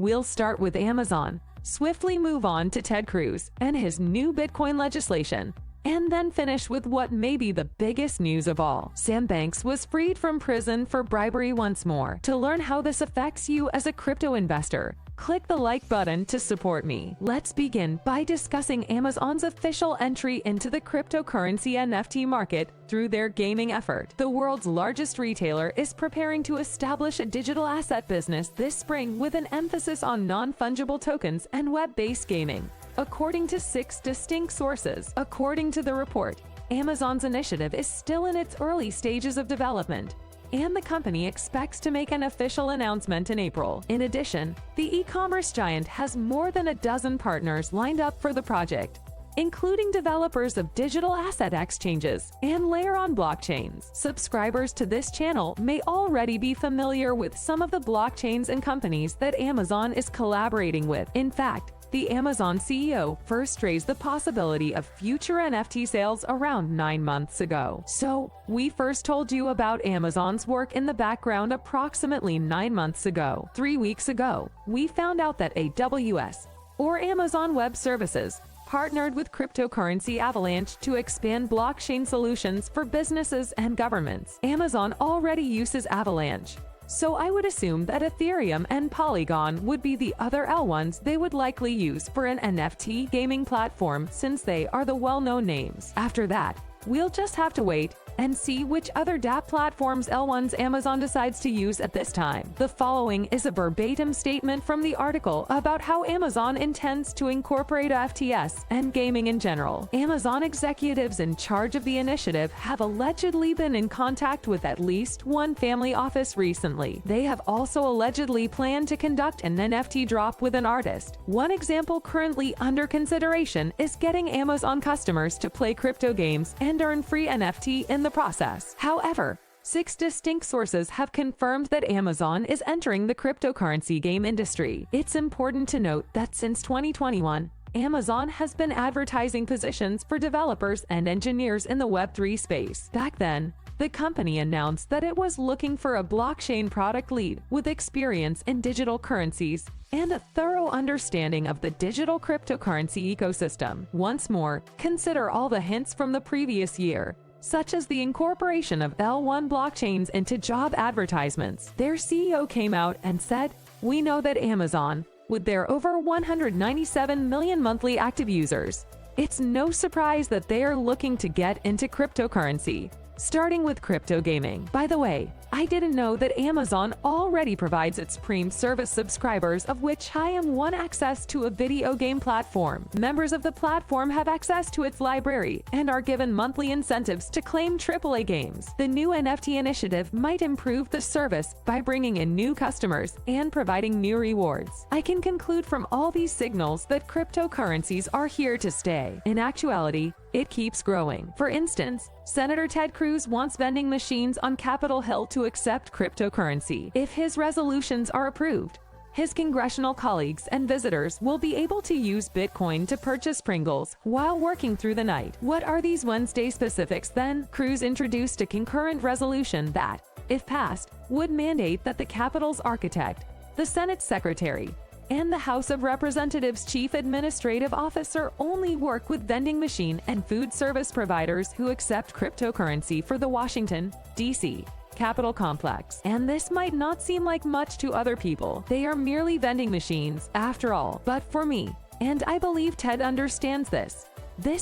We'll start with Amazon, swiftly move on to Ted Cruz and his new Bitcoin legislation, and then finish with what may be the biggest news of all. Sam Banks was freed from prison for bribery once more. To learn how this affects you as a crypto investor, click the like button to support me. Let's begin by discussing Amazon's official entry into the cryptocurrency NFT market through their gaming effort. The world's largest retailer is preparing to establish a digital asset business this spring with an emphasis on non-fungible tokens and web-based gaming, according to 6 distinct sources. According to the report, Amazon's initiative is still in its early stages of development, and the company expects to make an official announcement in April. In addition, the e-commerce giant has more than a dozen partners lined up for the project, including developers of digital asset exchanges and layer-on blockchains. Subscribers to this channel may already be familiar with some of the blockchains and companies that Amazon is collaborating with. In fact, the Amazon CEO first raised the possibility of future NFT sales around 9 months ago. So, we first told you about Amazon's work in the background approximately 9 months ago. 3 weeks ago, we found out that AWS, or Amazon Web Services, partnered with cryptocurrency Avalanche to expand blockchain solutions for businesses and governments. Amazon already uses Avalanche, so I would assume that Ethereum and Polygon would be the other L1s they would likely use for an NFT gaming platform, since they are the well-known names. After that, we'll just have to wait and see which other dApp platforms L1s Amazon decides to use at this time. The following is a verbatim statement from the article about how Amazon intends to incorporate FTS and gaming in general. Amazon executives in charge of the initiative have allegedly been in contact with at least one family office recently. They have also allegedly planned to conduct an NFT drop with an artist. One example currently under consideration is getting Amazon customers to play crypto games and earn free NFT in the process. However, 6 distinct sources have confirmed that Amazon is entering the cryptocurrency game industry. It's important to note that since 2021, Amazon has been advertising positions for developers and engineers in the Web3 space. Back then, the company announced that it was looking for a blockchain product lead with experience in digital currencies and a thorough understanding of the digital cryptocurrency ecosystem. Once more, consider all the hints from the previous year, such as the incorporation of L1 blockchains into job advertisements. Their CEO came out and said, "We know that Amazon, with their over 197 million monthly active users, it's no surprise that they are looking to get into cryptocurrency, starting with crypto gaming." By the way, I didn't know that Amazon already provides its Prime service subscribers, of which I am one, access to a video game platform. Members of the platform have access to its library and are given monthly incentives to claim AAA games. The new NFT initiative might improve the service by bringing in new customers and providing new rewards. I can conclude from all these signals that cryptocurrencies are here to stay. In actuality, it keeps growing. For instance, Senator Ted Cruz wants vending machines on Capitol Hill to accept cryptocurrency. If his resolutions are approved, his congressional colleagues and visitors will be able to use Bitcoin to purchase Pringles while working through the night. What are these Wednesday specifics then? Cruz introduced a concurrent resolution that, if passed, would mandate that the Capitol's architect, the Senate secretary, and the House of Representatives chief administrative officer only work with vending machine and food service providers who accept cryptocurrency for the Washington, D.C. Capitol complex. And this might not seem like much to other people. They are merely vending machines, after all. But for me, and I believe Ted understands this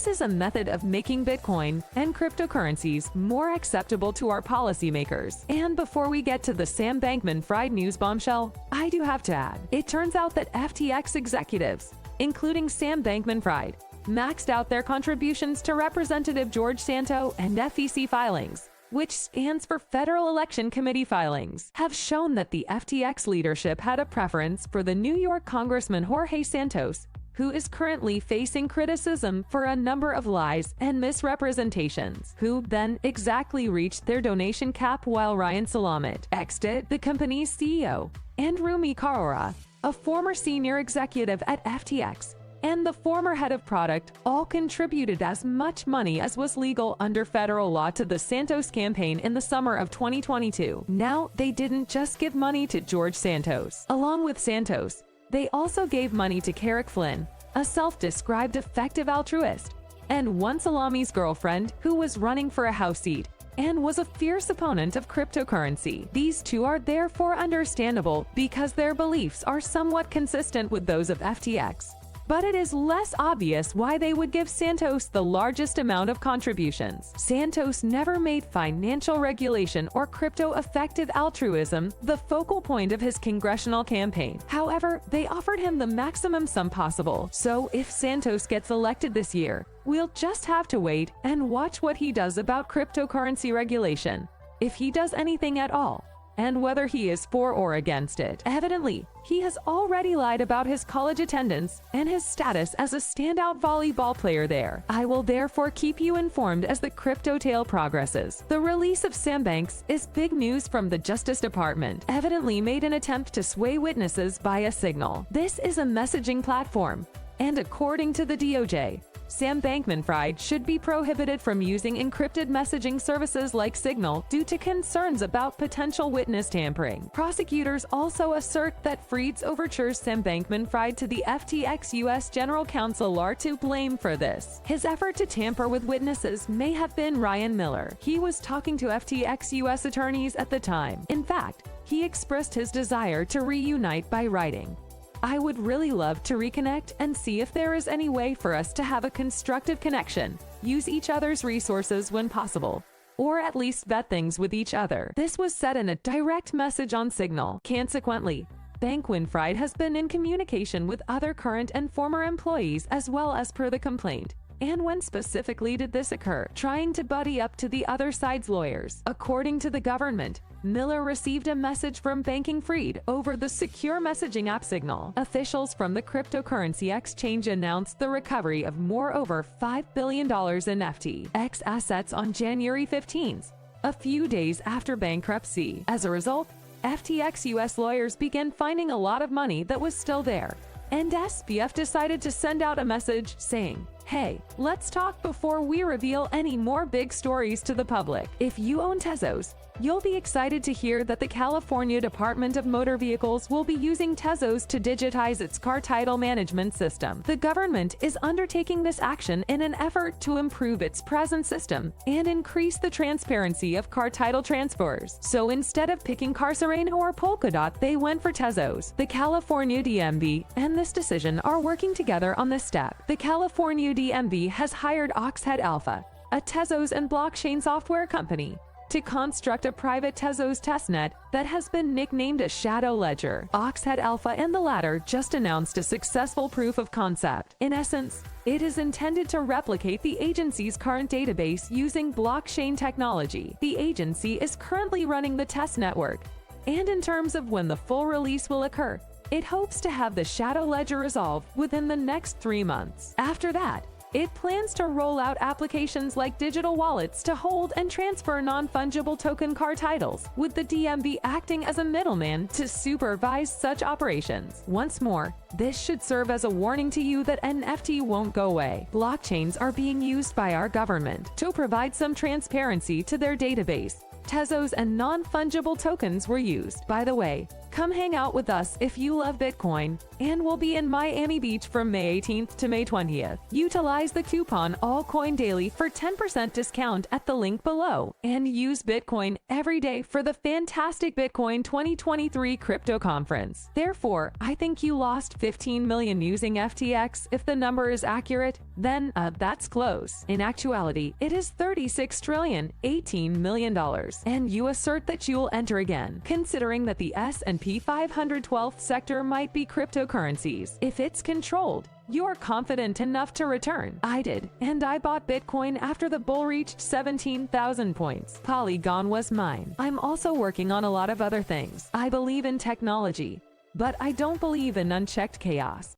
is a method of making Bitcoin and cryptocurrencies more acceptable to our policymakers. And before we get to the Sam Bankman-Fried news bombshell, I do have to add, it turns out that FTX executives, including Sam Bankman-Fried, maxed out their contributions to Representative George Santo and FEC filings, which stands for Federal Election Committee filings, have shown that the FTX leadership had a preference for the New York Congressman Jorge Santos, who is currently facing criticism for a number of lies and misrepresentations, who then exactly reached their donation cap, while Ryan Salamat exited, the company's CEO, and Rumi Kaora, a former senior executive at FTX, and the former head of product, all contributed as much money as was legal under federal law to the Santos campaign in the summer of 2022. Now, they didn't just give money to George Santos. Along with Santos, They also gave money to Carrick Flynn, a self-described effective altruist, and one Salami's girlfriend who was running for a House seat and was a fierce opponent of cryptocurrency. These two are therefore understandable because their beliefs are somewhat consistent with those of FTX. But it is less obvious why they would give Santos the largest amount of contributions. Santos never made financial regulation or crypto-effective altruism the focal point of his congressional campaign. However, they offered him the maximum sum possible. So if Santos gets elected this year, we'll just have to wait and watch what he does about cryptocurrency regulation, if he does anything at all, and whether he is for or against it. Evidently, he has already lied about his college attendance and his status as a standout volleyball player there. I will therefore keep you informed as the crypto tale progresses. The release of Sam Banks is big news from the Justice Department, evidently made an attempt to sway witnesses via Signal. This is a messaging platform, and according to the DOJ, Sam Bankman-Fried should be prohibited from using encrypted messaging services like Signal due to concerns about potential witness tampering. Prosecutors also assert that Fried's overtures Sam Bankman-Fried to the FTX U.S. General Counsel are to blame for this. His effort to tamper with witnesses may have been Ryan Miller. He was talking to FTX U.S. attorneys at the time. In fact, he expressed his desire to reunite by writing, "I would really love to reconnect and see if there is any way for us to have a constructive connection, use each other's resources when possible, or at least vet things with each other." This was said in a direct message on Signal. Consequently, Bankman-Fried has been in communication with other current and former employees as well as per the complaint. And when specifically did this occur? Trying to buddy up to the other side's lawyers. According to the government, Miller received a message from Bankman-Fried over the secure messaging app Signal. Officials from the cryptocurrency exchange announced the recovery of more over $5 billion in FTX assets on January 15th, a few days after bankruptcy. As a result, FTX US lawyers began finding a lot of money that was still there, and SBF decided to send out a message saying, "Hey, let's talk before we reveal any more big stories to the public." If you own Tezos, you'll be excited to hear that the California Department of Motor Vehicles will be using Tezos to digitize its car title management system. The government is undertaking this action in an effort to improve its present system and increase the transparency of car title transfers. So instead of picking Carcereno or Polkadot, they went for Tezos. The California DMV and this decision are working together on this step. The California DMV has hired Oxhead Alpha, a Tezos and blockchain software company, to construct a private Tezos testnet that has been nicknamed a shadow ledger. Oxhead Alpha and the latter just announced a successful proof of concept. In essence, it is intended to replicate the agency's current database using blockchain technology. The agency is currently running the test network, and in terms of when the full release will occur, it hopes to have the shadow ledger resolved within the next 3 months. After that, it plans to roll out applications like digital wallets to hold and transfer non-fungible token car titles, with the DMV acting as a middleman to supervise such operations. Once more, this should serve as a warning to you that NFT won't go away. Blockchains are being used by our government to provide some transparency to their database. Tezos and non-fungible tokens were used. By the way, come hang out with us if you love Bitcoin, and we'll be in Miami Beach from May 18th to May 20th. Utilize the coupon AllCoinDaily for 10% discount at the link below, and use Bitcoin every day for the fantastic Bitcoin 2023 crypto conference. Therefore, I think you lost 15 million using FTX. If the number is accurate, then that's close. In actuality, it is $36,018 million, and you assert that you'll enter again, considering that the S&P 500 12th sector might be cryptocurrencies. If it's controlled, you're confident enough to return. I did, and I bought Bitcoin after the bull reached 17,000 points. Polygon was mine. I'm also working on a lot of other things. I believe in technology, but I don't believe in unchecked chaos.